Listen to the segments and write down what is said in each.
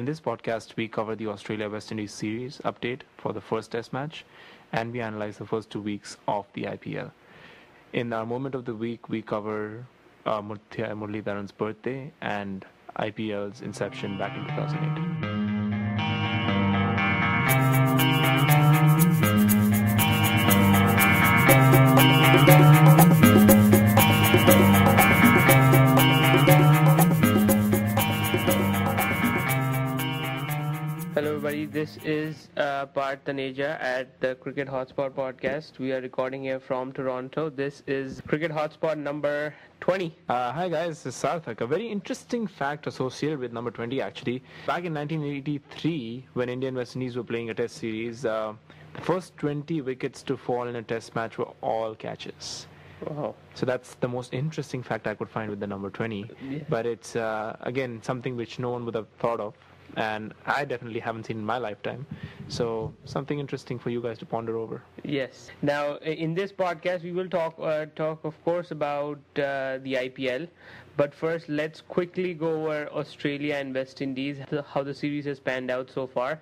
In this podcast, we cover the Australia-West Indies series update for the first Test match, and we analyze the first 2 weeks of the IPL. In our moment of the week, we cover Muralidharan's birthday and IPL's inception back in 2008. Hello everybody, this is Parth Taneja at the Cricket Hotspot podcast. We are recording here from Toronto. This is Cricket Hotspot number 20. Hi guys, this is Sarthak. A very interesting fact associated with number 20 actually. Back in 1983, when India and West Indies were playing a test series, the first 20 wickets to fall in a test match were all catches. Wow. So that's the most interesting fact I could find with the number 20. Yeah. But it's, again, something which no one would have thought of. And I definitely haven't seen in my lifetime. So something interesting for you guys to ponder over. Yes. Now, in this podcast, we will talk of course, about the IPL. But first, let's quickly go over Australia and West Indies, how the series has panned out so far.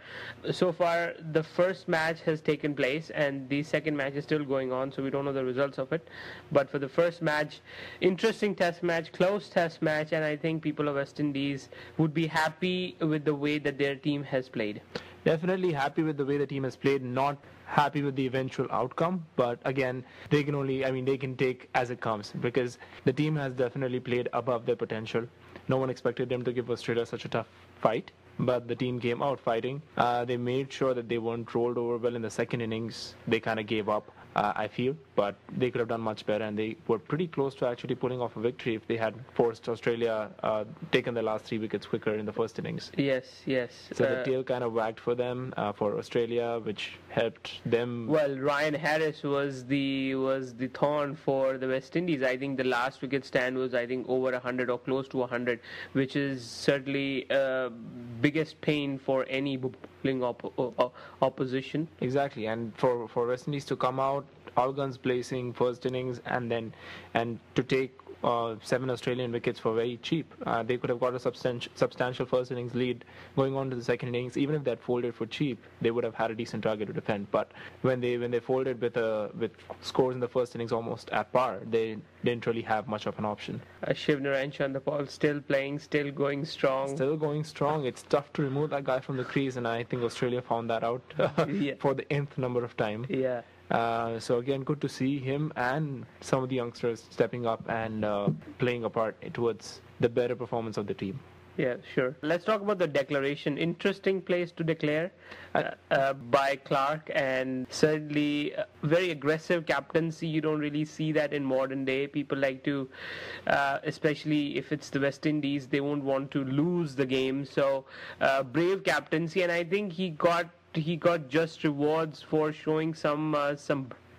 So far, the first match has taken place, and the second match is still going on, so we don't know the results of it. But for the first match, interesting test match, close test match, and I think people of West Indies would be happy with the way that their team has played. Definitely happy with the way the team has played, not happy with the eventual outcome, but again, they can take as it comes, because the team has definitely played above their potential. No one expected them to give Australia such a tough fight, but the team came out fighting. They made sure that they weren't rolled over well in the second innings. They kind of gave up, I feel, but they could have done much better, and they were pretty close to actually pulling off a victory if they had forced Australia, taken the last 3 wickets quicker in the first innings. Yes. So the tail kind of wagged for them, for Australia, which helped them. Well, Ryan Harris was the thorn for the West Indies. I think the last wicket stand was over 100 or close to 100, which is certainly biggest pain for any bowling opposition. Exactly, and for West Indies to come out all guns blazing first innings and to take 7 Australian wickets for very cheap. They could have got a substantial first innings lead going on to the second innings. Even if they had folded for cheap, they would have had a decent target to defend. But when they folded with scores in the first innings almost at par, they didn't really have much of an option. Shiv Naresh on the ball, still playing, still going strong. It's tough to remove that guy from the crease, and I think Australia found that out for the nth number of time. Yeah. So again, good to see him and some of the youngsters stepping up and playing a part towards the better performance of the team. Yeah, sure. Let's talk about the declaration. Interesting place to declare by Clark, and certainly very aggressive captaincy. You don't really see that in modern day. People like to, especially if it's the West Indies, they won't want to lose the game. So brave captaincy, and I think he got just rewards for showing some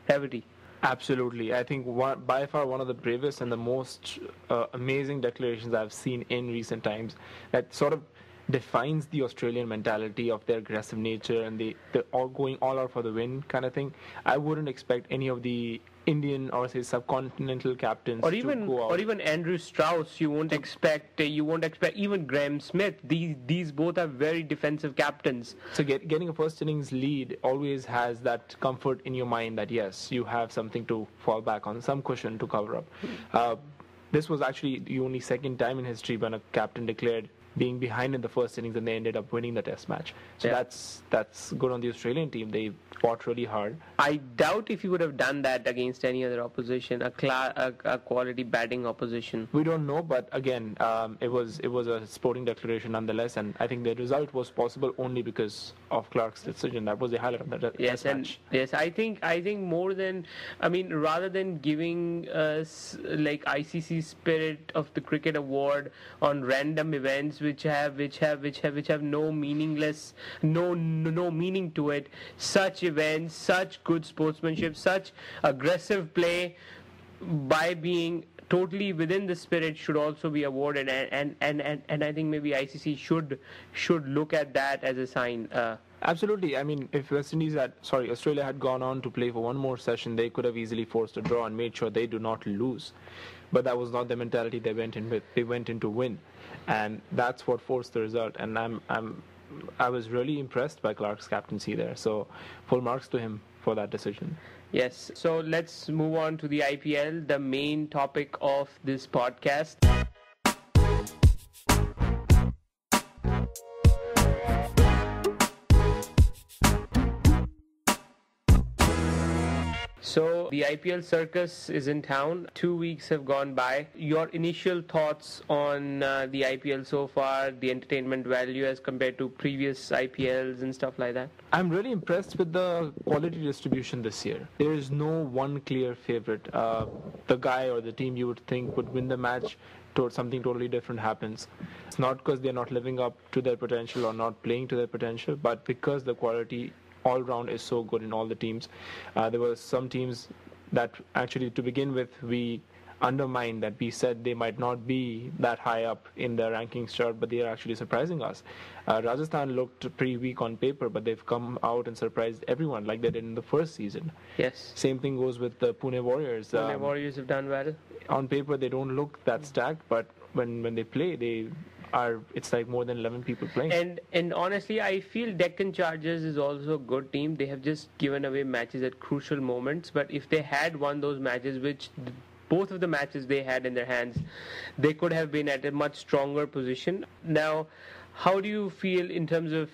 brevity. Absolutely. I think by far one of the bravest and the most amazing declarations I've seen in recent times, that sort of defines the Australian mentality of their aggressive nature, and they're all going all out for the win kind of thing. I wouldn't expect any of the Indian or say subcontinental captains to go out. Or even Andrew Strauss. You won't expect even Graham Smith. These both are very defensive captains. So getting a first innings lead always has that comfort in your mind that yes, you have something to fall back on, some cushion to cover up. This was actually the only second time in history when a captain declared being behind in the first innings and they ended up winning the test match. So yeah. That's good on the Australian team. They fought really hard. I doubt if you would have done that against any other opposition, a quality batting opposition. We don't know, but again, it was a sporting declaration nonetheless, and I think the result was possible only because of Clark's decision. That was the highlight of the test match. Yes, I think rather than giving us like ICC Spirit of the Cricket Award on random events which have no meaning to it, such events, such good sportsmanship, such aggressive play by being totally within the spirit should also be awarded, and I think maybe ICC should look at that as a sign. Absolutely. I mean, if Australia had gone on to play for one more session, they could have easily forced a draw and made sure they do not lose. But that was not the mentality they went in with. They went in to win. and that's what forced the result. And I was really impressed by Clark's captaincy there. So full marks to him for that decision. Yes. So let's move on to the IPL, the main topic of this podcast. So the IPL circus is in town. 2 weeks have gone by. Your initial thoughts on the IPL so far, the entertainment value as compared to previous IPLs and stuff like that? I'm really impressed with the quality distribution this year. There is no one clear favorite. The guy or the team you would think would win the match, something totally different happens. It's not because they're not living up to their potential or not playing to their potential, but because the quality all round is so good in all the teams. There were some teams that actually, to begin with, we undermined, that we said they might not be that high up in the rankings chart, but they are actually surprising us. Rajasthan looked pretty weak on paper, but they've come out and surprised everyone like they did in the first season. Yes. Same thing goes with the Pune Warriors. Pune Warriors have done well. On paper, they don't look that stacked, but when they play, it's like more than 11 people playing. And honestly, I feel Deccan Chargers is also a good team. They have just given away matches at crucial moments, but if they had won those matches, which both of the matches they had in their hands, they could have been at a much stronger position. Now, how do you feel in terms of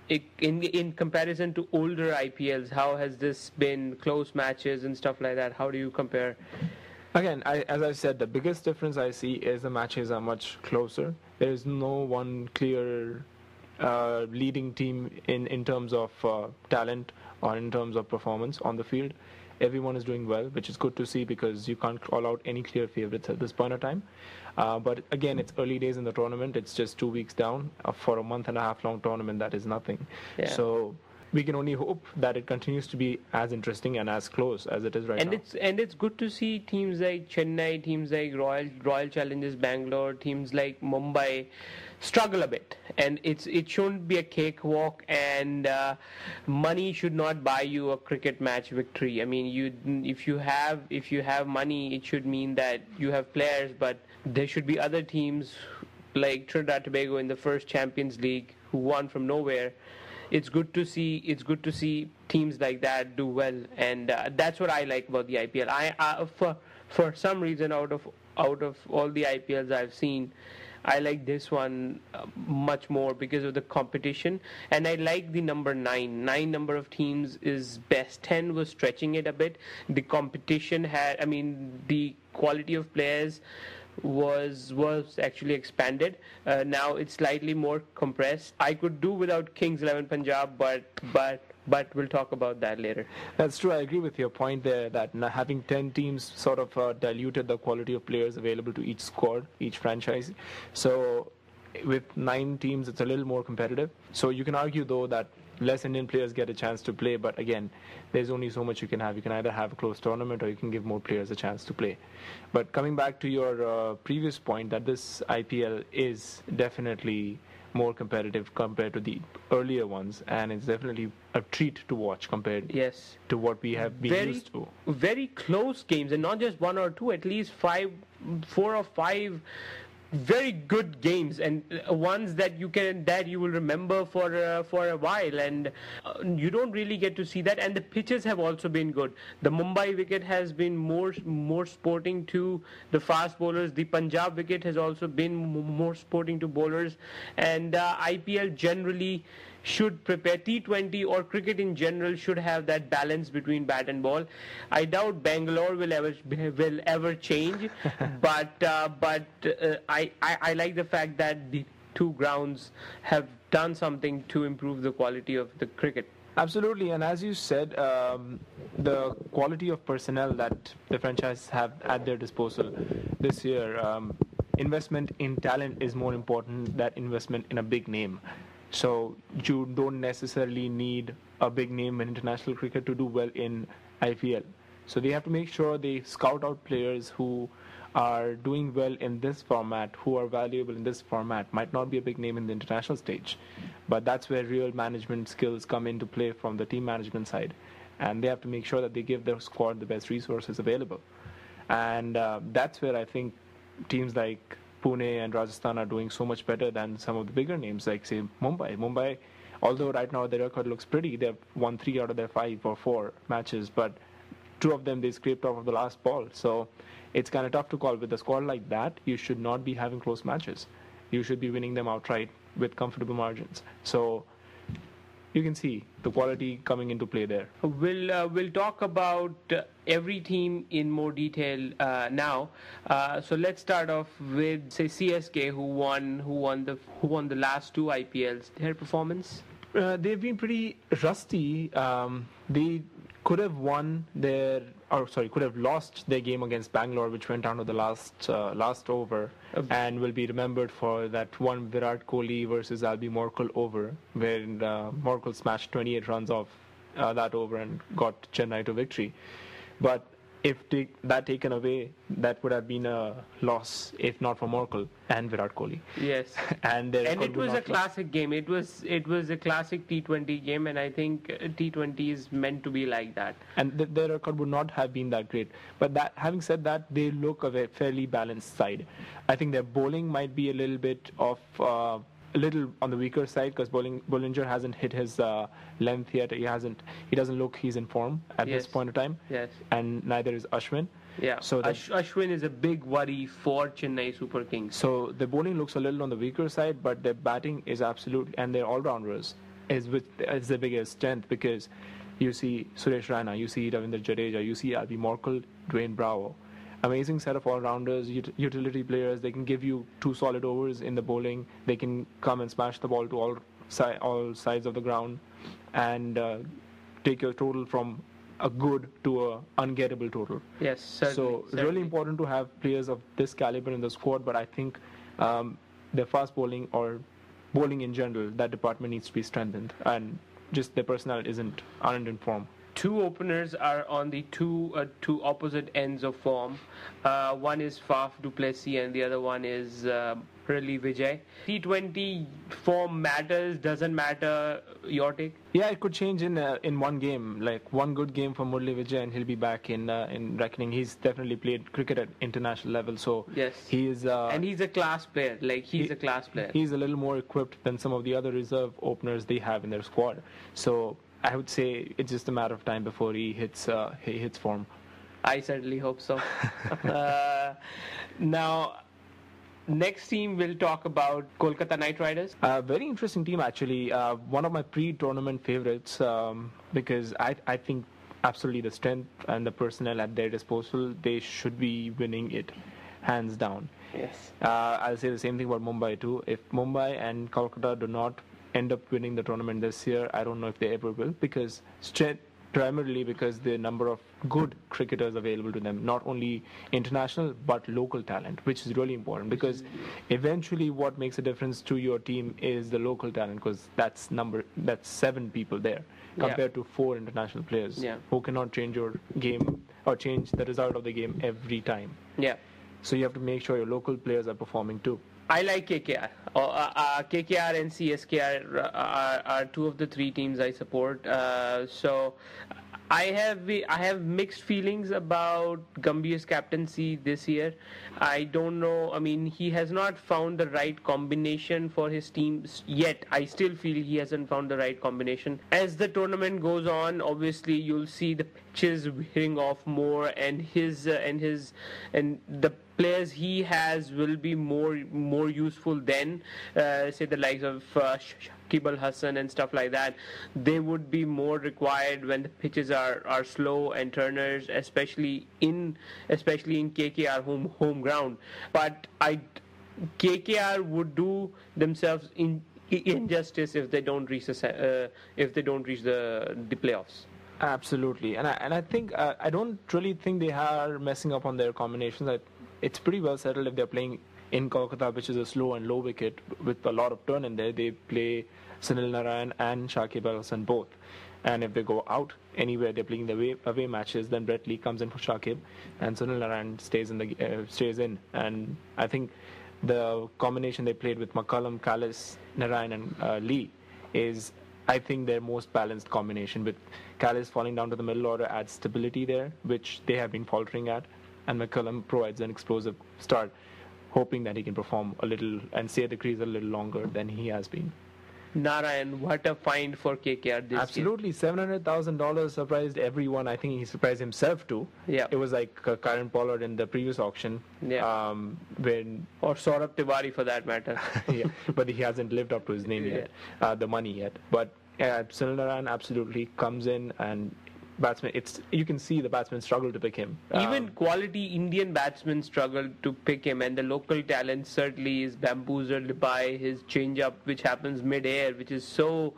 in comparison to older IPLs? How has this been, close matches and stuff like that? How do you compare? Again, as I said, the biggest difference I see is the matches are much closer. There is no one clear leading team in terms of talent or in terms of performance on the field. Everyone is doing well, which is good to see because you can't call out any clear favorites at this point of time. But again, it's early days in the tournament. It's just 2 weeks down. For a month and a half long tournament, that is nothing. Yeah. So we can only hope that it continues to be as interesting and as close as it is right now. It's good to see teams like Chennai, teams like Royal Challengers Bangalore, teams like Mumbai struggle a bit, and it shouldn't be a cakewalk, and money should not buy you a cricket match victory. I mean, if you have money, it should mean that you have players, but there should be other teams like Trinidad and Tobago in the first Champions League who won from nowhere. It's good to see teams like that do well, and that's what I like about the IPL. I for some reason, out of all the IPLs I've seen, I like this one much more because of the competition, and I like the number 9. 9 number of teams is best. 10 was stretching it a bit. The competition the quality of players was actually expanded. Now it's slightly more compressed. I could do without Kings 11 Punjab, but we'll talk about that later. That's true. I agree with your point there that having 10 teams sort of diluted the quality of players available to each squad, each franchise. So with 9 teams, it's a little more competitive. So you can argue, though, that less Indian players get a chance to play, but again, there's only so much you can have. You can either have a close tournament or you can give more players a chance to play. But coming back to your previous point, that this IPL is definitely more competitive compared to the earlier ones, and it's definitely a treat to watch compared to what we have been used to. Very close games, and not just 1 or 2, at least 4 or 5 very good games, and ones that you will remember for a while, and you don't really get to see that. And the pitches have also been good. The Mumbai wicket has been more sporting to the fast bowlers. The Punjab wicket has also been more sporting to bowlers, and IPL generally should prepare. T20 or cricket in general should have that balance between bat and ball. I doubt Bangalore will ever change, but I like the fact that the 2 grounds have done something to improve the quality of the cricket. Absolutely, and as you said, the quality of personnel that the franchise have at their disposal this year, investment in talent is more important than investment in a big name. So you don't necessarily need a big name in international cricket to do well in IPL. So they have to make sure they scout out players who are doing well in this format, who are valuable in this format. Might not be a big name in the international stage, but that's where real management skills come into play from the team management side. And they have to make sure that they give their squad the best resources available. And that's where I think teams like Pune and Rajasthan are doing so much better than some of the bigger names, like say Mumbai, although right now their record looks pretty, they've won 3 out of their 5 or 4 matches, but 2 of them they scraped off of the last ball. So it's kind of tough to call. With a squad like that, you should not be having close matches. You should be winning them outright with comfortable margins. So you can see the quality coming into play there. We'll talk about every team in more detail now. So let's start off with, say, CSK, who won the last 2 IPLs. Their performance? They've been pretty rusty. They could have could have lost their game against Bangalore, which went down to the last over, and will be remembered for that one Virat Kohli versus Albi Morkel over, where Morkel smashed 28 runs off that over and got Chennai to victory. But if that taken away, that would have been a loss, if not for Morkel and Virat Kohli. Yes. And it was a classic game. It was a classic T20 game, and I think T20 is meant to be like that. And their record would not have been that great. But having said that, they look a fairly balanced side. I think their bowling might be a little bit a little on the weaker side, because Bollinger hasn't hit his length yet. He doesn't look he's in form at this point of time. Yes. And neither is Ashwin. Yeah. So Ashwin is a big worry for Chennai Super Kings. So the bowling looks a little on the weaker side, but their batting is absolutely, and their all-rounders is the biggest strength, because you see Suresh Raina, you see Ravindra Jadeja, you see Albi Morkel, Dwayne Bravo. Amazing set of all-rounders, utility players. They can give you 2 solid overs in the bowling. They can come and smash the ball to all sides of the ground, and take your total from a good to a ungettable total. Yes, certainly. So really important to have players of this caliber in the squad. But I think their fast bowling, or bowling in general, that department needs to be strengthened, and just their personnel aren't in form. 2 openers are on the two opposite ends of form. One is Faf du Plessis and the other one is Murali Vijay. T20 form matters, doesn't matter. Your take? Yeah, it could change in one game. Like one good game for Murali Vijay and he'll be back in reckoning. He's definitely played cricket at international level, so yes, he is. And he's a class player. He's a class player. He's a little more equipped than some of the other reserve openers they have in their squad. So I would say it's just a matter of time before he hits form. I certainly hope so. Now, next team we'll talk about Kolkata Knight Riders. Very interesting team, actually. One of my pre-tournament favorites, because I think absolutely the strength and the personnel at their disposal, they should be winning it, hands down. Yes. I'll say the same thing about Mumbai too. If Mumbai and Kolkata do not end up winning the tournament this year, I don't know if they ever will, because primarily because the number of good cricketers available to them, not only international but local talent, which is really important, because eventually what makes a difference to your team is the local talent, because that's 7 people there compared to 4 international players who cannot change your game or change the result of the game every time. Yeah. So you have to make sure your local players are performing too. I like KKR. KKR and CSK are 2 of the 3 teams I support. So I have mixed feelings about Gambhir's captaincy this year. I don't know. I mean, he has not found the right combination for his teams yet. I still feel he hasn't found the right combination. As the tournament goes on, obviously you'll see the pitches wearing off more, and the players he has will be more useful than say the likes of Shakib Al Hasan and stuff like that. They would be more required when the pitches are slow and turners, especially in KKR home ground. But KKR would do themselves injustice if they don't reach the playoffs. Absolutely, and I think I don't really think they are messing up on their combinations. It's pretty well settled if they're playing in Kolkata, which is a slow and low wicket with a lot of turn in there. They play Sunil Narayan and Shakib Al Hasan both. And if they go out anywhere, they're playing the away matches, then Brett Lee comes in for Shakib, and Sunil Narayan stays in. And I think the combination they played with McCullum, Callis, Narayan, and Lee is, I think, their most balanced combination. With Callis falling down to the middle order adds stability there, which they have been faltering at, and McCullum provides an explosive start. hoping that he can perform a little and stay at the crease a little longer than he has been. Narayan, what a find for KKR this Absolutely, $700,000 surprised everyone. I think he surprised himself too. Yeah. It was like Karen Pollard in the previous auction. Yeah. When or Saurabh Tiwari for that matter. yeah, but he hasn't lived up to his name yet, the money yet. But Sunil Narayan absolutely comes in, and batsman. You can see the batsmen struggle to pick him. Even quality Indian batsmen struggle to pick him, and the local talent certainly is bamboozled by his change-up, which happens mid-air, which is so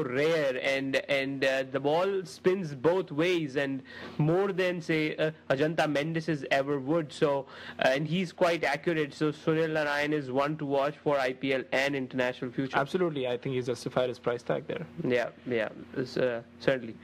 rare, and the ball spins both ways, and more than say Ajanta Mendes ever would. So, and he's quite accurate. So Sunil Narayan is one to watch for IPL and international future. Absolutely, I think he's justified his price tag there. Yeah, certainly.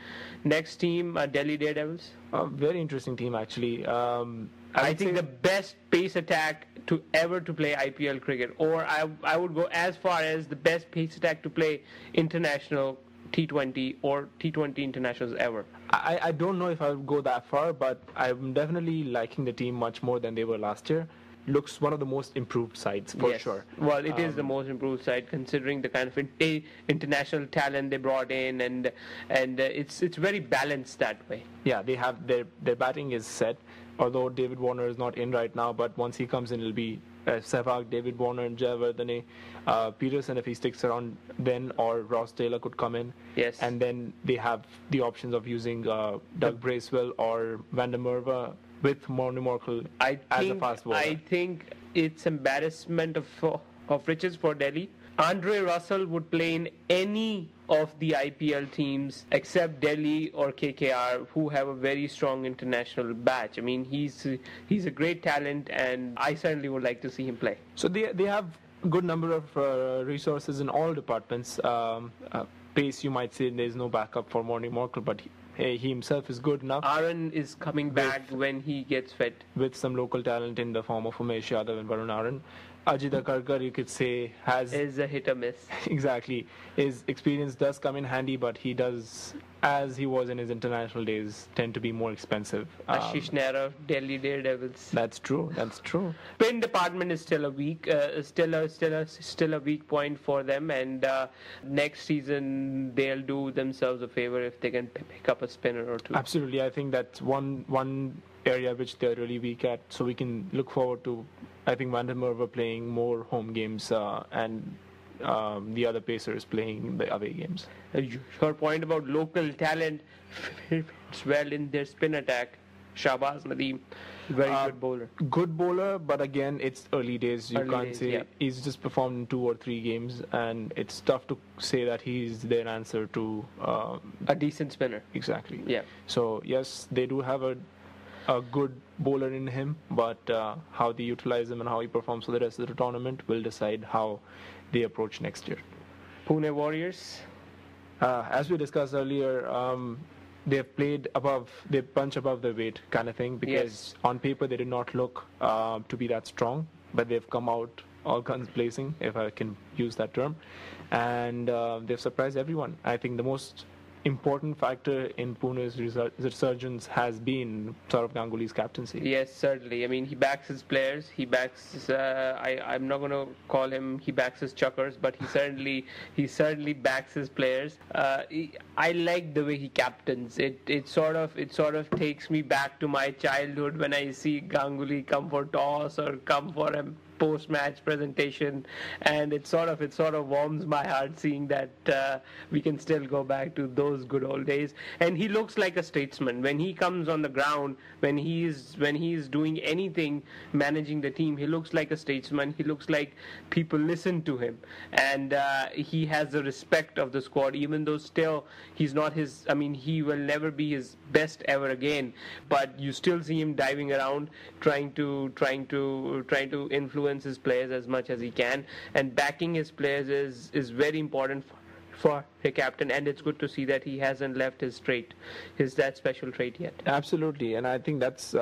Next team, Delhi Daredevils. A very interesting team, actually. I think the best pace attack to ever to play IPL cricket, or I would go as far as the best pace attack to play international T20 or T20 internationals ever. I don't know if I would go that far, but I'm definitely liking the team much more than they were last year. Looks one of the most improved sides for sure. Well, it is the most improved side considering the kind of international talent they brought in, and it's very balanced that way. Yeah, they have their batting is set. Although David Warner is not in right now, but once he comes in, it'll be Sehwag, David Warner, and Jayawardene. Peterson, if he sticks around, then or Ross Taylor could come in. Yes. And then they have the options of using Doug Bracewell or Van der Merwe with Morne Morkel as a fast bowler. I think it's embarrassment of riches for Delhi. Andre Russell would play in any of the IPL teams except Delhi or KKR, who have a very strong international batch. I mean, he's a great talent, and I certainly would like to see him play. So they have a good number of resources in all departments. Pace, you might say there's no backup for Morne Morkel, but he himself is good enough. Aaron is coming back when he gets fit. With some local talent in the form of Umesh Yadav and Varun Aaron. Ajit Akarkar, you could say, is a hit or miss. Exactly. His experience does come in handy, but he does, as he was in his international days, tend to be more expensive. Ashish Nehra, Delhi Daredevils. That's true. Spin department is still a weak, still a weak point for them, and next season they'll do themselves a favor if they can pick up a spinner or two. Absolutely, I think that's one area which they're really weak at. So we can look forward to, I think, Van der Merwe playing more home games and the other Pacers playing the away games. Your point about local talent fits well in their spin attack. Shahbaz Nadeem, very good bowler. Good bowler, but again, it's early days. You can't say he's just performed in 2 or 3 games, and it's tough to say that he's their answer to a decent spinner. Exactly. Yeah. So yes, they do have a good bowler in him, but how they utilize him and how he performs for the rest of the tournament will decide how they approach next year. Pune Warriors. As we discussed earlier, they've played they punch above their weight kind of thing, because on paper they did not look to be that strong, but they've come out all guns blazing, if I can use that term, and they've surprised everyone. I think the most important factor in Pune's resurgence has been Saurav Ganguly's captaincy. Yes, certainly. I mean, he backs his players. He backs. I'm not going to call him. He backs his chuckers, but he certainly backs his players. I like the way he captains. It sort of takes me back to my childhood when I see Ganguly come for toss or come for a post-match presentation, and it sort of warms my heart seeing that we can still go back to those good old days. And he looks like a statesman when he comes on the ground, when he is doing anything managing the team. He looks like a statesman. He looks like people listen to him, and he has the respect of the squad, even though still he's not his. I mean, he will never be his best ever again, but you still see him diving around, trying to influence his players as much as he can, and backing his players is very important for a captain, and it's good to see that he hasn't left his that special trait yet. Absolutely, and I think that's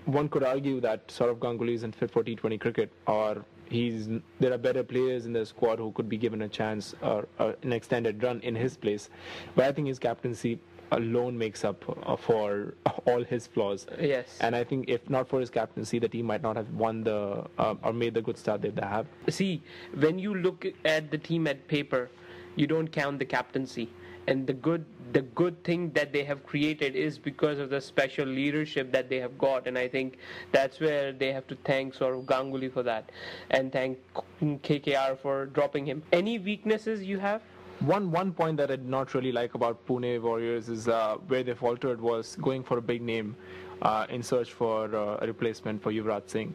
one could argue that Saurav Ganguly isn't fit for T20 cricket, or there are better players in the squad who could be given a chance or an extended run in his place. But I think his captaincy alone makes up for all his flaws. Yes. And I think if not for his captaincy, the team might not have won the or made the good start that they have. See, when you look at the team at paper, you don't count the captaincy. And the good thing that they have created is because of the special leadership that they have got, and I think that's where they have to thank sort of Ganguly for that, and thank KKR for dropping him. Any weaknesses you have? One point that I did not really like about Pune Warriors is where they faltered was going for a big name in search for a replacement for Yuvraj Singh.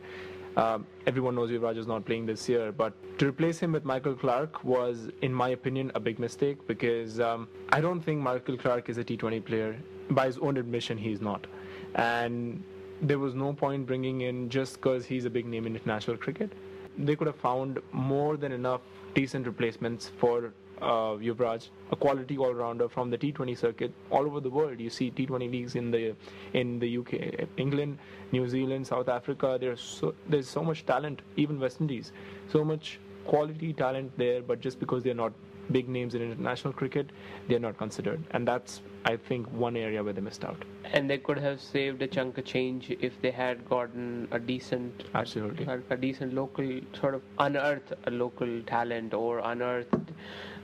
Everyone knows Yuvraj is not playing this year, but to replace him with Michael Clark was, in my opinion, a big mistake because I don't think Michael Clark is a T20 player. By his own admission, he's not. And there was no point bringing in just because he's a big name in international cricket. They could have found more than enough decent replacements for Yuvraj, a quality all-rounder from the T20 circuit all over the world. You see T20 leagues in the UK, England, New Zealand, South Africa. There's so much talent, even West Indies, so much quality talent there. But just because they're not big names in international cricket, they're not considered, and that's, I think, one area where they missed out. And they could have saved a chunk of change if they had gotten a decent, absolutely, a decent local, sort of unearthed a local talent, or unearthed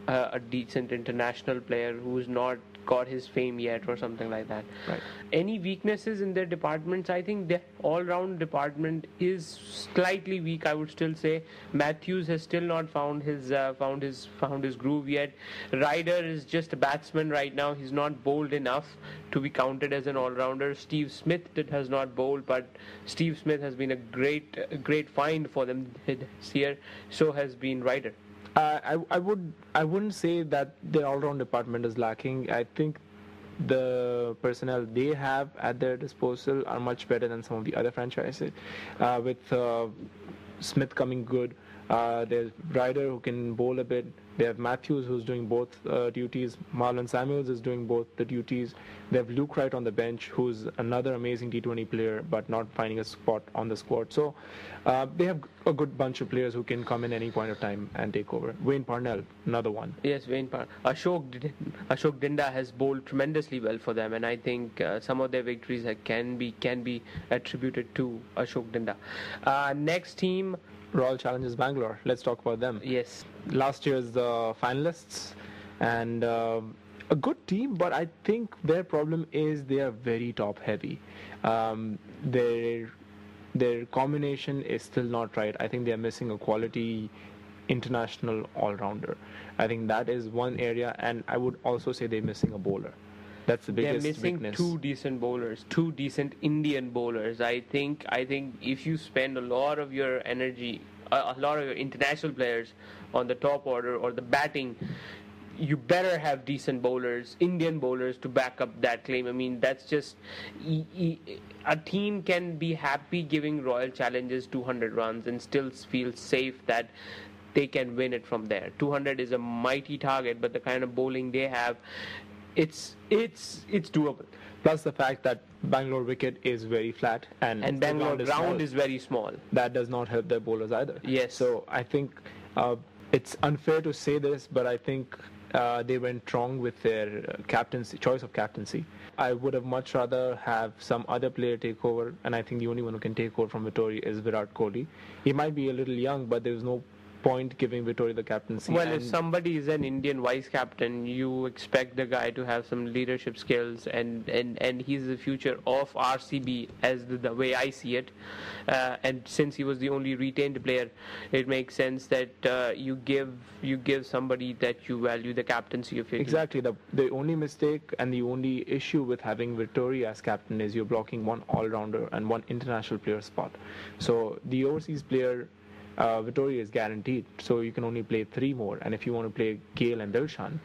a decent international player who's not got his fame yet, or something like that. Right. Any weaknesses in their departments? I think the all-round department is slightly weak. I would still say Matthews has still not found his groove yet. Ryder is just a batsman right now. He's not bowled enough to be counted as an all-rounder. Steve Smith has not bowled, but Steve Smith has been a great find for them this year. So has been Ryder. I wouldn't say that the all-round department is lacking. I think the personnel they have at their disposal are much better than some of the other franchises. With Smith coming good, there's Ryder who can bowl a bit. They have Matthews who's doing both duties. Marlon Samuels is doing both the duties. They have Luke Wright on the bench, who's another amazing T20 player, but not finding a spot on the squad. So they have a good bunch of players who can come in any point of time and take over. Wayne Parnell, another one. Yes, Wayne Parnell. Ashok Dinda has bowled tremendously well for them, and I think some of their victories can be attributed to Ashok Dinda. Next team, Royal Challengers Bangalore. Let's talk about them. Yes. Last year's finalists, and a good team, but I think their problem is they are very top heavy. Their combination is still not right. I think they are missing a quality international all-rounder. I think that is one area, and I would also say they're missing a bowler. That's the biggest weakness. They're missing two decent bowlers, two decent Indian bowlers. I think if you spend a lot of your energy, a lot of your international players on the top order or the batting, you better have decent bowlers, Indian bowlers, to back up that claim. I mean, that's just a team can be happy giving Royal Challengers 200 runs and still feel safe that they can win it from there. 200 is a mighty target, but the kind of bowling they have, it's doable. Plus the fact that Bangalore wicket is very flat and Bangalore ground is very small. That does not help their bowlers either. Yes. So I think it's unfair to say this, but I think they went wrong with their choice of captaincy. I would have much rather have some other player take over, and I think the only one who can take over from Vittori is Virat Kohli. He might be a little young, but there's no point giving Vittori the captaincy. Well, if somebody is an Indian vice captain, you expect the guy to have some leadership skills, and he's the future of RCB as the way I see it. And since he was the only retained player, it makes sense that you give somebody that you value the captaincy of your team. Exactly. The only mistake and the only issue with having Vittori as captain is you're blocking one all-rounder and one international player spot. So the overseas player, Vittori, is guaranteed, so you can only play 3 more. And if you want to play Gale and Dilshan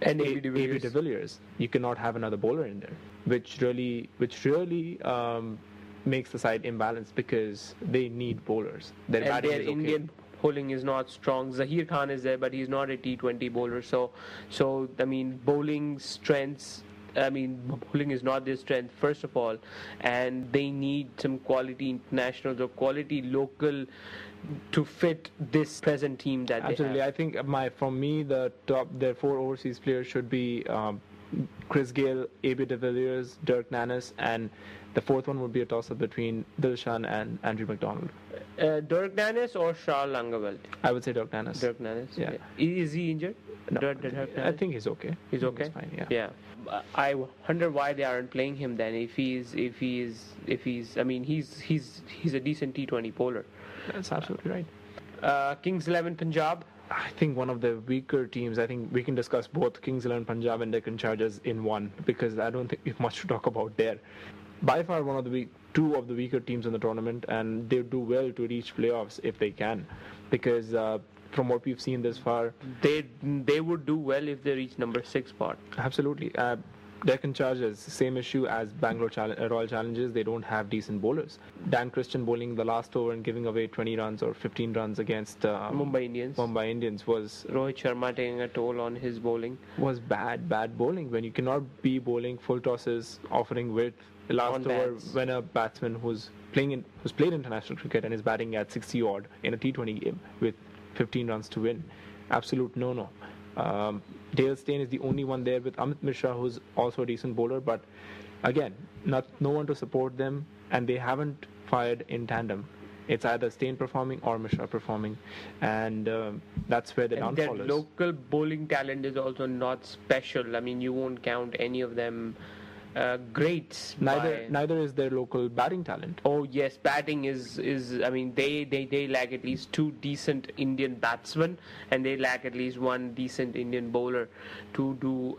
and AB de Villiers, you cannot have another bowler in there, which really makes the side imbalanced because they need bowlers. Their batting is okay. Indian bowling is not strong. Zahir Khan is there, but he's not a T20 bowler. So I mean, bowling strengths. I mean, bowling is not their strength, first of all, and they need some quality internationals or quality local to fit this present team that Absolutely. they have. I think their 4 overseas players should be Chris Gale, AB de Villiers, Dirk Nannes, and the fourth one would be a toss-up between Dilshan and Andrew McDonald. Dirk Nannes or Charles Langeveld? I would say Dirk Nannes. Dirk Nannes. Yeah. Is he injured? No, Dirk I think he's okay. He's okay. He's fine. Yeah. Yeah. I wonder why they aren't playing him then. If he's, I mean, he's a decent T20 bowler. That's absolutely right. Kings 11 Punjab. I think one of the weaker teams. I think we can discuss both Kings 11 Punjab and Deccan Chargers in one, because I don't think we have much to talk about there. By far one of the two of the weaker teams in the tournament, and they do well to reach playoffs if they can, because from what we've seen this far, they would do well if they reach number 6 spot. Absolutely. Deccan Chargers, same issue as Bangalore Royal Challengers. They don't have decent bowlers. Dan Christian bowling the last over and giving away 20 runs or 15 runs against Mumbai Indians was... Rohit Sharma taking a toll on his bowling. Was bad bowling. When you cannot be bowling full tosses, offering width. Last over, when a batsman who's played international cricket and is batting at 60 odd in a T20 game with 15 runs to win, absolute no-no. Dale Steyn is the only one there with Amit Mishra, who's also a decent bowler, but again, no one to support them, and they haven't fired in tandem. It's either Steyn performing or Mishra performing, and that's where the downfall is. Their local bowling talent is also not special. I mean, you won't count any of them greats. Neither is their local batting talent. Oh yes, batting is I mean, they lack at least 2 decent Indian batsmen, and they lack at least 1 decent Indian bowler to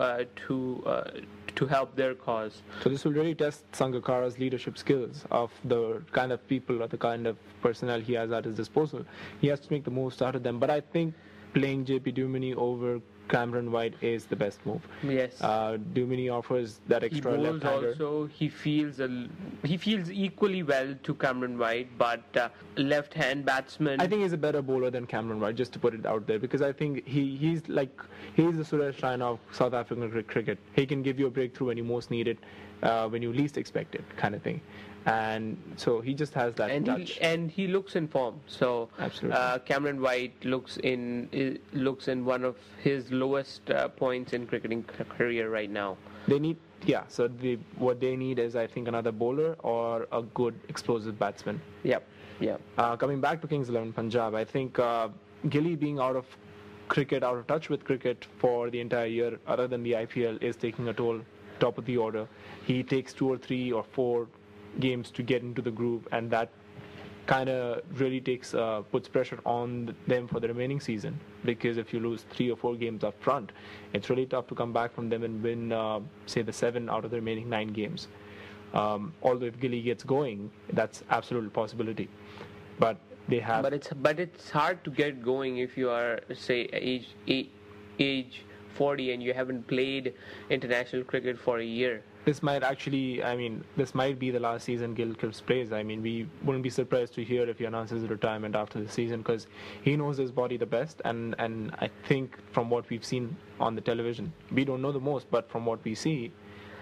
help their cause. So this will really test Sangakkara's leadership skills of the kind of people or the kind of personnel he has at his disposal. He has to make the most out of them, but I think playing JP Duminy over Cameron White is the best move. Yes. Duminy offers that extra left-hander. Also, he feels equally well to Cameron White, but left-hand batsman. I think he's a better bowler than Cameron White, just to put it out there, because I think he's the Suresh Raina of South African cricket. He can give you a breakthrough when you most need it, when you least expect it, kind of thing. And so he just has that touch. And he looks in form. So absolutely. Cameron White looks in one of his lowest points in cricketing career right now. So what they need is, I think, another bowler or a good explosive batsman. Yep. Coming back to Kings 11 Punjab, I think Gilly being out of touch with cricket for the entire year, other than the IPL, is taking a toll. Top of the order, he takes 2 or 3 or 4 games to get into the groove, and that kind of really puts pressure on them for the remaining season, because if you lose 3 or 4 games up front, it's really tough to come back from them and win say the 7 out of the remaining 9 games. Although if Gilly gets going, that's absolute possibility, but it's hard to get going if you are, say, age 40 and you haven't played international cricket for a year. This might be the last season Gilchrist plays. I mean, we wouldn't be surprised to hear if he announces retirement after the season, because he knows his body the best, and I think from what we've seen on the television, we don't know the most, but from what we see,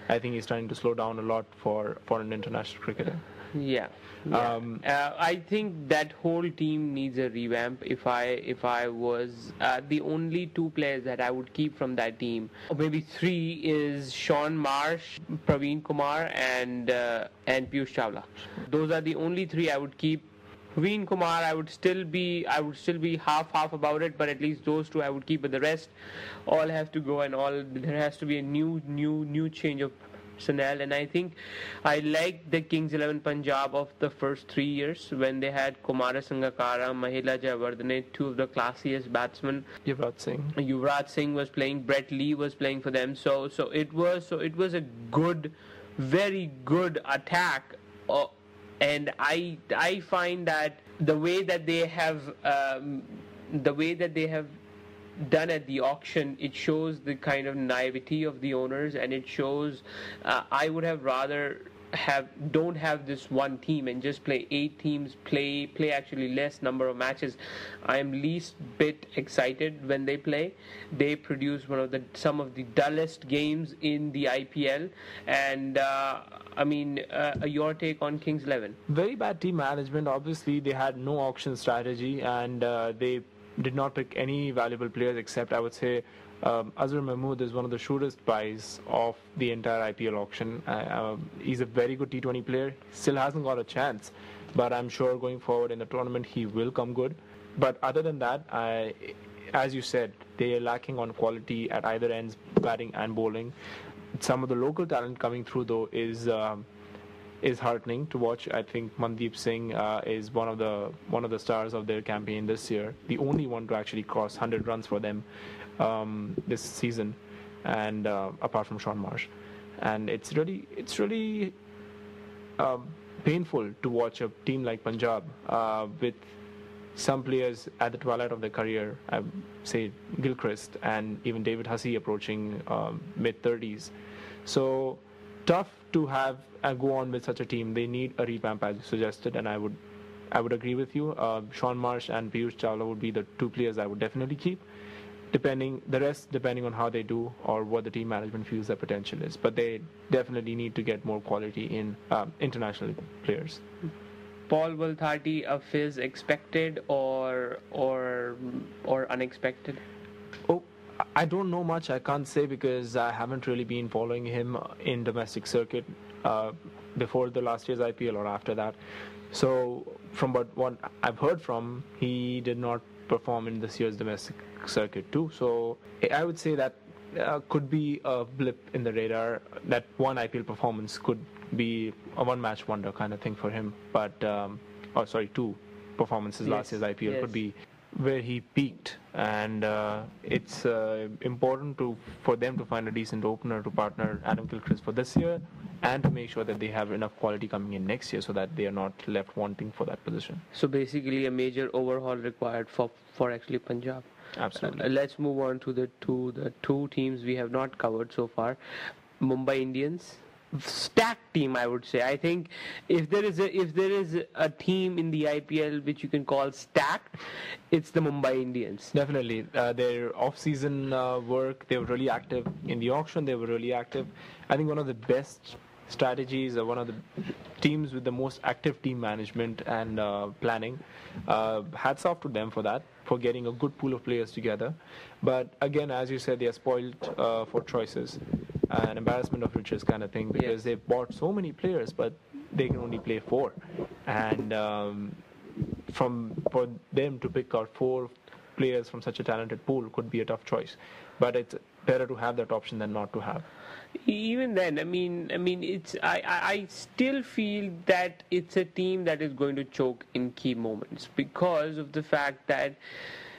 I think he's trying to slow down a lot for an international cricketer. Yeah. I think that whole team needs a revamp. If I was the only 2 players that I would keep from that team, or maybe 3, is Sean Marsh, Praveen Kumar, and Piyush Chawla. Those are the only 3 I would keep. Praveen Kumar, I would still be half about it, but at least those 2 I would keep. But the rest all have to go, and there has to be a new change of personnel. And I think I like the Kings 11 Punjab of the first 3 years, when they had Kumara Sangakkara, Mahela Jayawardene, 2 of the classiest batsmen. Yuvraj Singh was playing, Brett Lee was playing for them. So it was a good, very good attack. And I find that the way that they have done at the auction, it shows the kind of naivety of the owners, and it shows I would have rather don't have this one team and just play 8 teams, play actually less number of matches. I am least bit excited when they play. They produce some of the dullest games in the IPL, and your take on Kings 11? Very bad team management. Obviously, they had no auction strategy, and they did not pick any valuable players except, I would say, Azhar Mahmood is one of the shrewdest buys of the entire IPL auction. He's a very good T20 player. Still hasn't got a chance, but I'm sure going forward in the tournament he will come good. But other than that, as you said, they are lacking on quality at either ends, batting and bowling. Some of the local talent coming through though is heartening to watch. I think Mandeep Singh is one of the stars of their campaign this year, the only one to actually cross 100 runs for them this season, and apart from Sean Marsh. And it's really painful to watch a team like Punjab with some players at the twilight of their career, I say Gilchrist and even David Hussey approaching mid-30s. So tough to have go on with such a team. They need a revamp, as you suggested, and I would agree with you. Sean Marsh and Piyush Chawla would be the two players I would definitely keep. Depending on how they do or what the team management feels their potential is. But they definitely need to get more quality in international players. Paul Bulthati, a fizz expected or unexpected? Oh, I don't know much. I can't say because I haven't really been following him in domestic circuit before the last year's IPL or after that. So from what I've heard from, he did not perform in this year's domestic circuit too. So I would say that could be a blip in the radar. That one IPL performance could be a one-match wonder kind of thing for him. But two performances last year's IPL could be where he peaked, and it's important for them to find a decent opener to partner Adam Gilchrist for this year, and to make sure that they have enough quality coming in next year so that they are not left wanting for that position. So basically a major overhaul required for actually Punjab. Absolutely. Let's move on to the two teams we have not covered so far. Mumbai Indians, stacked team, I would say. I think if there is a team in the IPL which you can call stacked, it's the Mumbai Indians. Definitely. Their off-season work, they were really active. In the auction, they were really active. I think one of the best strategies, or one of the teams with the most active team management and planning. Hats off to them for that, for getting a good pool of players together. But again, as you said, they are spoiled for choices. An embarrassment of riches kind of thing, because they've bought so many players, but they can only play 4. And for them to pick out 4 players from such a talented pool could be a tough choice. But it's better to have that option than not to have. Even then, I mean, it's I still feel that it's a team that is going to choke in key moments because of the fact that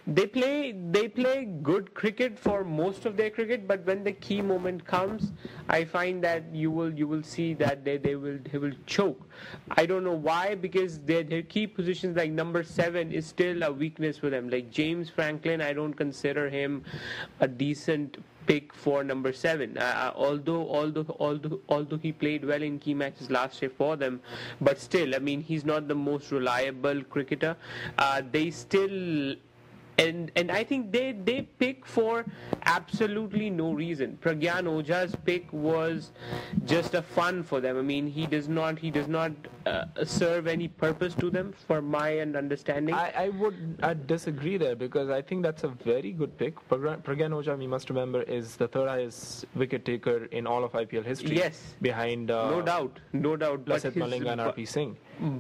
they play good cricket for most of their cricket, but when the key moment comes, I find that you will see that they will choke. I don't know why, because their key positions like number 7 is still a weakness for them. Like James Franklin, I don't consider him a decent pick for number 7. Although he played well in key matches last year for them, but still, I mean, he's not the most reliable cricketer. They still. And I think they pick for absolutely no reason. Pragyan Oja's pick was just a fun for them. I mean, he does not serve any purpose to them, for my understanding. I'd disagree there, because I think that's a very good pick. Pragyan Oja, we must remember, is the 3rd highest wicket taker in all of IPL history. Yes, behind no doubt. Lasith Malinga and RP Singh.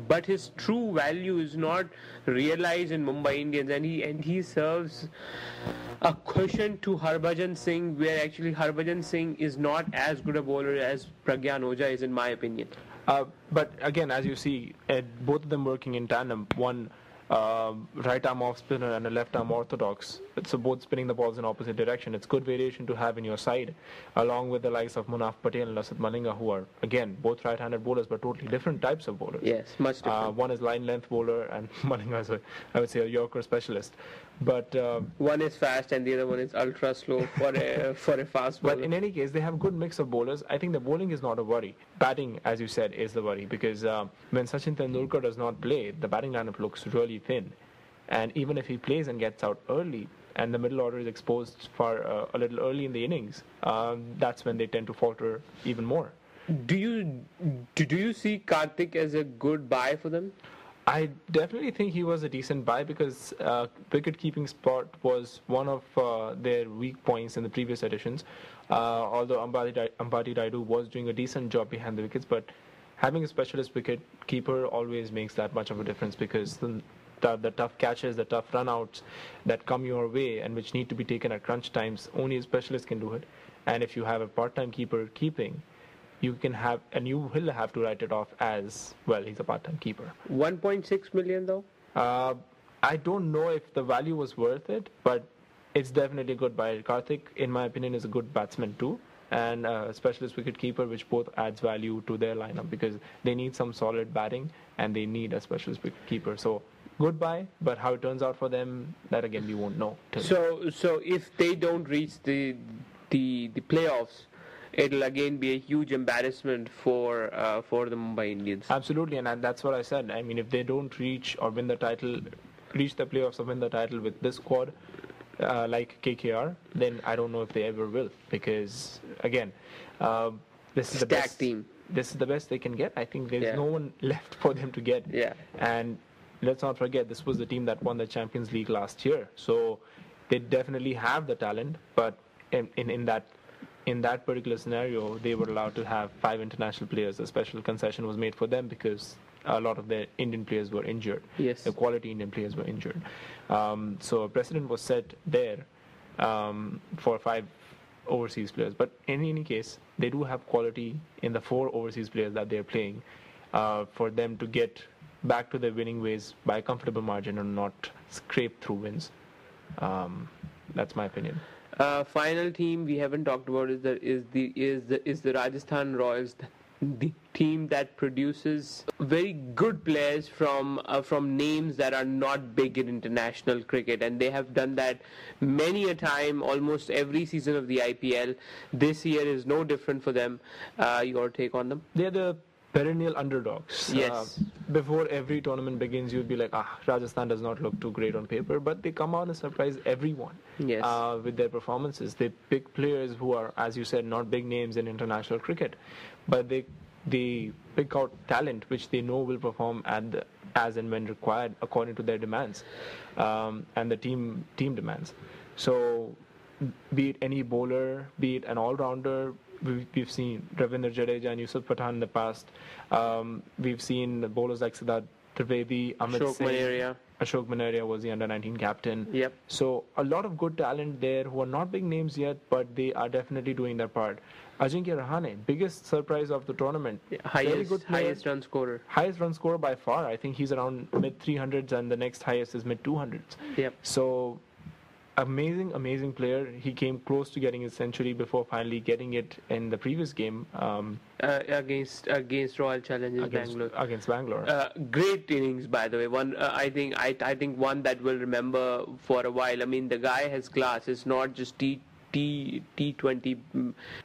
But his true value is not realized in Mumbai Indians, and he serves a cushion to Harbhajan Singh, where actually Harbhajan Singh is not as good a bowler as Pragyan Oja is, in my opinion. But again, as you see, both of them working in tandem. One right arm off spinner and a left arm orthodox. So both spinning the balls in opposite direction. It's good variation to have in your side, along with the likes of Munaf Patel and Lasith Malinga, who are again both right-handed bowlers, but totally different types of bowlers. Yes, much different. One is line length bowler, and Malinga is I would say a Yorker specialist. But one is fast and the other one is ultra slow for a fast bowler. But in any case, they have good mix of bowlers. I think the bowling is not a worry. Batting, as you said, is the worry, because when Sachin Tendulkar does not play, the batting lineup looks really thin. And even if he plays and gets out early, and the middle order is exposed for a little early in the innings, that's when they tend to falter even more. Do you see Karthik as a good buy for them? I definitely think he was a decent buy because wicket-keeping spot was one of their weak points in the previous editions. Although Ambati Raidu was doing a decent job behind the wickets, but having a specialist wicket-keeper always makes that much of a difference because the tough catches, the tough run-outs that come your way and which need to be taken at crunch times, only a specialist can do it. And if you have a part-time keeper keeping, you can have, and you will have to write it off as, well, he's a part-time keeper. 1.6 million though? I don't know if the value was worth it, but it's definitely a good buy. Karthik, in my opinion, is a good batsman too, and a specialist wicket keeper, which both adds value to their lineup because they need some solid batting and they need a specialist wicket keeper. So good buy, but how it turns out for them, that again we won't know. So if they don't reach the playoffs, it'll again be a huge embarrassment for the Mumbai Indians. Absolutely, and that's what I said. I mean, if they don't reach or win the title, reach the playoffs or win the title with this squad, like KKR, then I don't know if they ever will. Because again, this is the best team. This is the best they can get. I think there's no one left for them to get. Yeah. And let's not forget, this was the team that won the Champions League last year. So they definitely have the talent, but in that particular scenario, they were allowed to have 5 international players. A special concession was made for them because a lot of their Indian players were injured. Yes. The quality Indian players were injured. So a precedent was set there for 5 overseas players. But in any case, they do have quality in the 4 overseas players that they're playing for them to get back to their winning ways by a comfortable margin and not scrape through wins. That's my opinion. Final team we haven't talked about is the Rajasthan Royals, the team that produces very good players from names that are not big in international cricket, and they have done that many a time, almost every season of the IPL. This year is no different for them. Your take on them? They're the perennial underdogs. Yes. Before every tournament begins, you'd be like, Rajasthan does not look too great on paper, but they come out and surprise everyone. Yes. With their performances. They pick players who are, as you said, not big names in international cricket, but they pick out talent which they know will perform as and when required according to their demands and the team demands. So be it any bowler, be it an all-rounder, we've seen Ravindra Jadeja and Yusuf Pathan in the past. We've seen bowlers like Siddharth Trivedi, Amit Singh. Ashok Manaria was the under-19 captain. Yep. So a lot of good talent there who are not big names yet, but they are definitely doing their part. Ajinkya Rahane, biggest surprise of the tournament. Highest run scorer. Highest run scorer by far. I think he's around mid-300s and the next highest is mid-200s. Yep. So amazing player. He came close to getting his century before finally getting it in the previous game against Royal Challengers Bangalore. Against Bangalore. Great innings, by the way. One I think one that we'll remember for a while. I mean, the guy has class. It's not just T20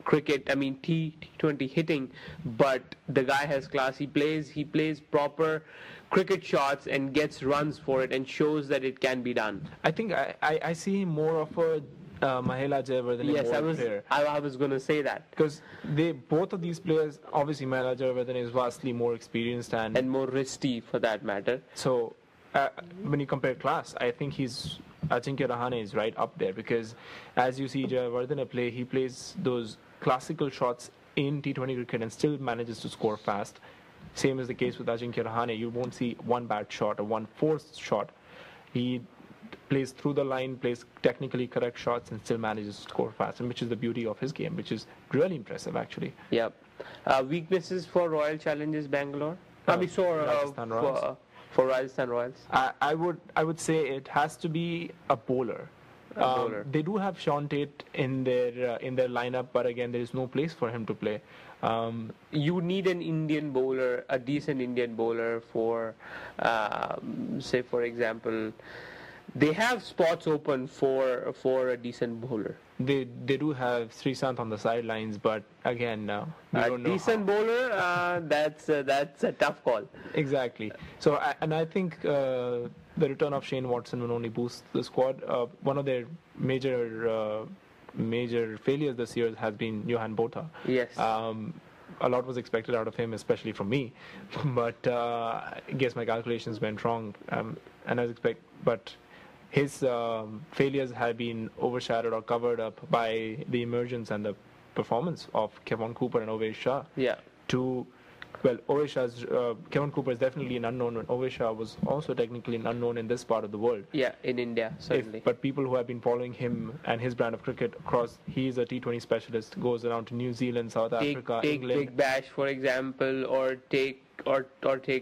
cricket. I mean T20 hitting, but the guy has class. He plays proper cricket shots and gets runs for it and shows that it can be done. I think I see him more of a Mahela Jayawardene player. I was going to say that. Because both of these players, obviously Mahela Jayawardene is vastly more experienced and more risky for that matter. So when you compare class, I think Ajinkya Rahane is right up there because as you see Jayawardene play, he plays those classical shots in T20 cricket and still manages to score fast. Same is the case with Ajinkya Rahane. You won't see one bad shot or one forced shot. He plays through the line, plays technically correct shots, and still manages to score fast, and which is the beauty of his game, which is really impressive, actually. Yep. Weaknesses for Royal Challengers Bangalore? Rajasthan Royals. For Rajasthan Royals? I would say it has to be a bowler. They do have Sean Tate in their lineup, but again, there is no place for him to play. You need an Indian bowler, a decent Indian bowler for, say for example, they have spots open for a decent bowler. They do have Sreesanth on the sidelines, but again, we don't know. Decent bowler, that's a tough call. Exactly. So, I think the return of Shane Watson will only boost the squad. One of their major failures this year has been Johan Botha. Yes. a lot was expected out of him, especially from me. But I guess my calculations went wrong, and as expect. But his failures have been overshadowed or covered up by the emergence and the performance of Kevin Cooper and Ovesh Shah. Yeah. Kevin Cooper is definitely an unknown, and Ovesh Shah was also technically an unknown in this part of the world. Yeah, in India, certainly. But people who have been following him and his brand of cricket across, he's a T20 specialist, goes around to New Zealand, South Africa, England. Take Big Bash, for example, or take the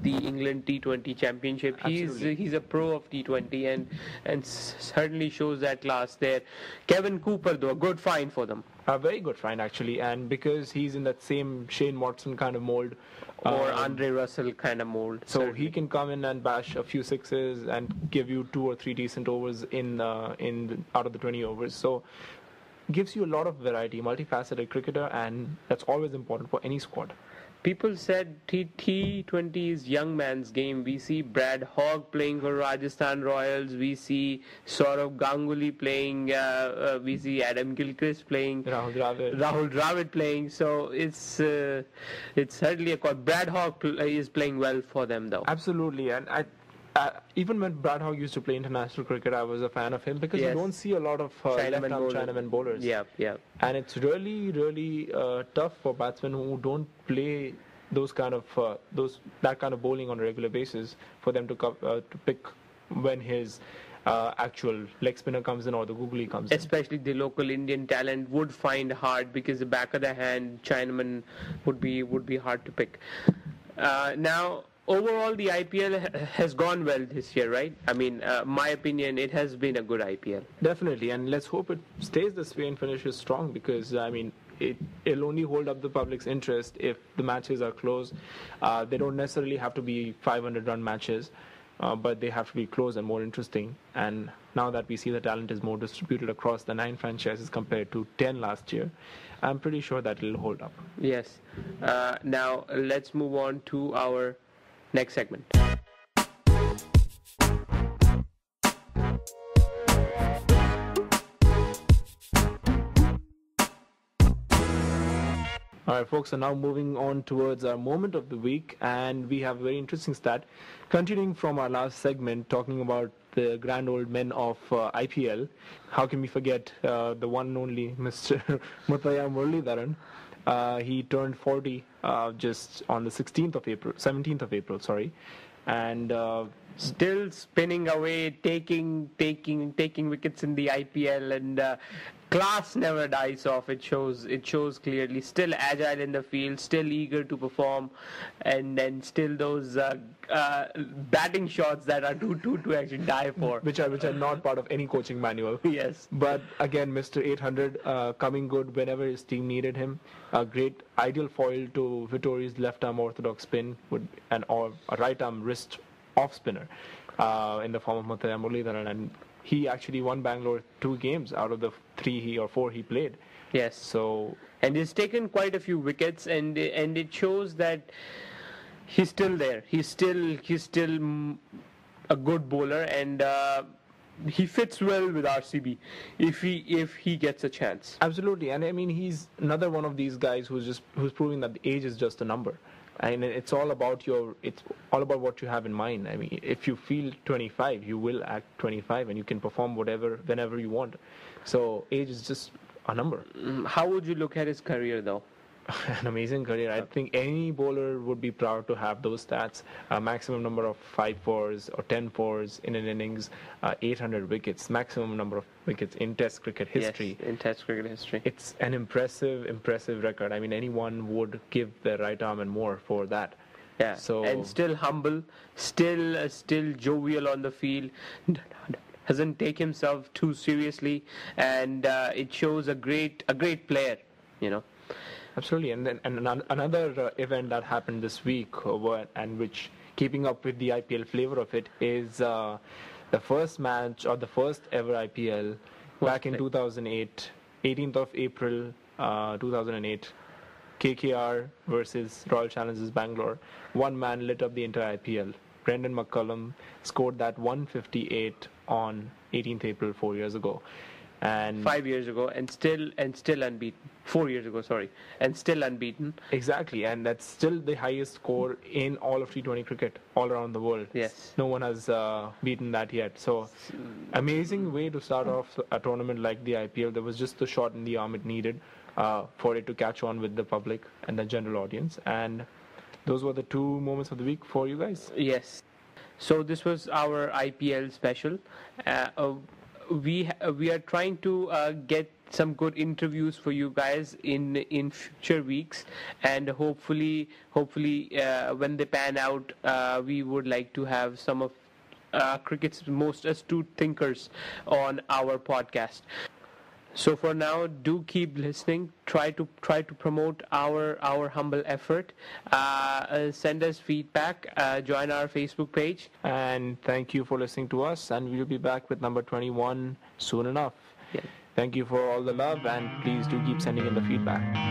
England T20 Championship. He's a pro of T20 and certainly shows that class there. Kevin Cooper, though, a good find for them. A very good find, actually, and because he's in that same Shane Watson kind of mold. Or Andre Russell kind of mold. So certainly. he can come in and bash a few sixes and give you 2 or 3 decent overs out of the 20 overs. So gives you a lot of variety, multifaceted cricketer, and that's always important for any squad. People said T20 is young man's game. We see Brad Hogg playing for Rajasthan Royals. We see Saurav Ganguly playing. We see Adam Gilchrist playing. Rahul Dravid playing. So it's certainly a call. Brad Hogg is playing well for them, though. Absolutely, and even when Brad Hogg used to play international cricket, I was a fan of him because you don't see a lot of left-arm Chinaman bowlers. Yeah. And it's really, really tough for batsmen who don't play that kind of bowling on a regular basis for them to pick when his actual leg spinner comes in or the googly comes in. Especially the local Indian talent would find hard because the back of the hand Chinaman would be hard to pick. Now, overall, the IPL has gone well this year, right? I mean, my opinion, it has been a good IPL. Definitely, and let's hope it stays this way and finishes strong because, I mean, it'll only hold up the public's interest if the matches are close. They don't necessarily have to be 500-run matches, but they have to be close and more interesting. And now that we see the talent is more distributed across the 9 franchises compared to 10 last year, I'm pretty sure that it'll hold up. Yes. Now, let's move on to our next segment. All right, folks, are now moving on towards our moment of the week, and we have a very interesting stat. Continuing from our last segment, talking about the grand old men of IPL, how can we forget the one and only Mr. Muthaiya Muralidharan? He turned 40 just on the 17th of April, and still spinning away, taking wickets in the IPL, and class never dies off. It shows clearly. Still agile in the field, still eager to perform, and then still those batting shots that are to actually die for, which are not part of any coaching manual. Yes. But again, Mr. 800 coming good whenever his team needed him. A great ideal foil to Vittori's left arm orthodox spin or a right arm wrist off spinner in the form of Muthaiya Muralidharan, and he actually won Bangalore 2 games out of the 3 or 4 he played. Yes. So, and he's taken quite a few wickets, and it shows that he's still there. He's still a good bowler, and he fits well with RCB if he gets a chance. Absolutely, and I mean he's another one of these guys who's proving that the age is just a number. And it's all about what you have in mind. I mean, if you feel 25, you will act 25, and you can perform whenever you want. So age is just a number. How would you look at his career, though? An amazing career. I think any bowler would be proud to have those stats. A maximum number of 5 fours or 10 fours in an innings, 800 wickets, maximum number of wickets in Test cricket history. Yes, in Test cricket history. It's an impressive record. I mean, anyone would give their right arm and more for that. Yeah. So, and still humble, still jovial on the field. Doesn't take himself too seriously, and it shows a great player, you know. Absolutely, and another event that happened this week, and which, keeping up with the IPL flavor of it, is the first match or the first ever IPL back in 2008, 18th of April 2008, KKR versus Royal Challengers Bangalore. One man lit up the entire IPL. Brendan McCullum scored that 158 on 18th April 4 years ago. And 5 years ago, and still unbeaten. 4 years ago, sorry, and still unbeaten. Exactly, and that's still the highest score in all of T20 cricket all around the world. Yes. No one has beaten that yet. So, amazing way to start off a tournament like the IPL. There was just the shot in the arm it needed for it to catch on with the public and the general audience. And those were the two moments of the week for you guys. Yes. So this was our IPL special. We are trying to get some good interviews for you guys in future weeks, and hopefully when they pan out, we would like to have some of cricket's most astute thinkers on our podcast. So for now, do keep listening. Try to promote our humble effort. Send us feedback. Join our Facebook page. And thank you for listening to us. And we'll be back with number 21 soon enough. Yeah. Thank you for all the love, and please do keep sending in the feedback.